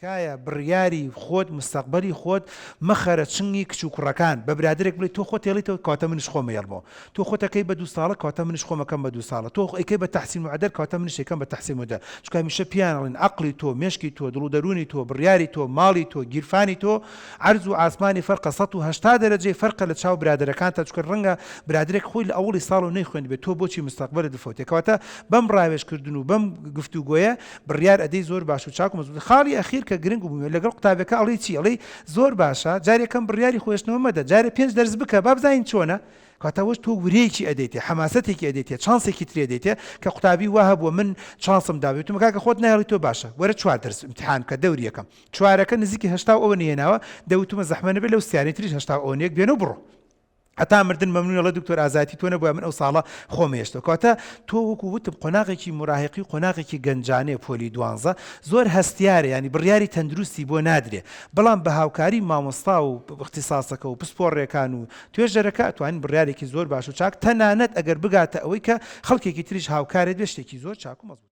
کایە بڕیاری خۆت مستەقبەلی خۆت مەخەرە چنگی کچ و کوڕەکان بە برادێک بڵێ تۆ خۆت تێڵیتەوە کاتە منیش خۆمە یەڵمەوە تۆ خۆتەکەی بە 2 ساڵە کاتە منیش خۆمەکەم بە 2 ساڵە تۆ ئەیکەی بە تەحسین معدەل کاتە منیش ئەەکەم بە تەحسین معدەل چونکە هەمیشە پیانەڵێن عەقڵی تۆ مێشکی تۆ دڵ و دەرونی تۆ بڕیاری تۆ ماڵی تۆ گیرفانی تۆ عەرز و ئاسمانی فەرقە 180 دەرەجەی فەرقە لە چاو برادەرەکانتە چونکە ڕەنگە برادێک خۆی لە ئەوڵی ساڵ و نەیخوێنێت بێت تۆ بۆچی مستەقبەلت دفەوتێ کەواتە بەم ڕاوێژکردن و بەم گفتوگۆیە بڕیار ئەدەی زۆر باش و چاک و مەزبوط خاڵی ئەخیر کە گرنگ بوومێ لەگەڵ قوتابەکە ئەڵێ چی ئەڵێ زۆر باشە جارێکم بڕیاری خۆشتنەوە مەدە جارێ 5 دەرس بکە با بزانین چۆنە کاتەوەش تۆ ورەیەکی ئەدەیتێ حەماسەتێکی ئەدەیتێ چانسێکی ترێ دەیتێ کە قوتابی وا هەبووە من چانسم داوێت و کاکە خۆت نایڵی تۆ باشە وەرە 4 دەرس امتحان کە دەوری یەکەم 4ەکە نزیکی 80 ئەوە نێناوە دەوتمە زەحمە نەبێت لەو سیانی تریش 80 ئەوەیەک بێنە و بڕۆ هەتا مردن مەمنونە لە دکتۆر ئازاتی تۆ نەبووە من ئەو ساڵە خۆمێشتەوە کاتە تۆ وەکو وتم قۆناغێکی مراهقی قۆناغێکی گەنجانەیە پۆلی 12 زۆر هەستیارە ینی بڕیاری تەندروستی بۆ نادرێ بەڵام بە هاوکاری مامۆستا و اختصاسەکە و پسپۆڕێکان و توێژەرەکە ئەتوانین بڕیارێکی زۆر باش و چاک تەنانەت ئەگەر بگاتە ئەوەی کە خەڵکێکی تریش هاوکارێت بێ شتێکی زۆر چاک و مەزبوط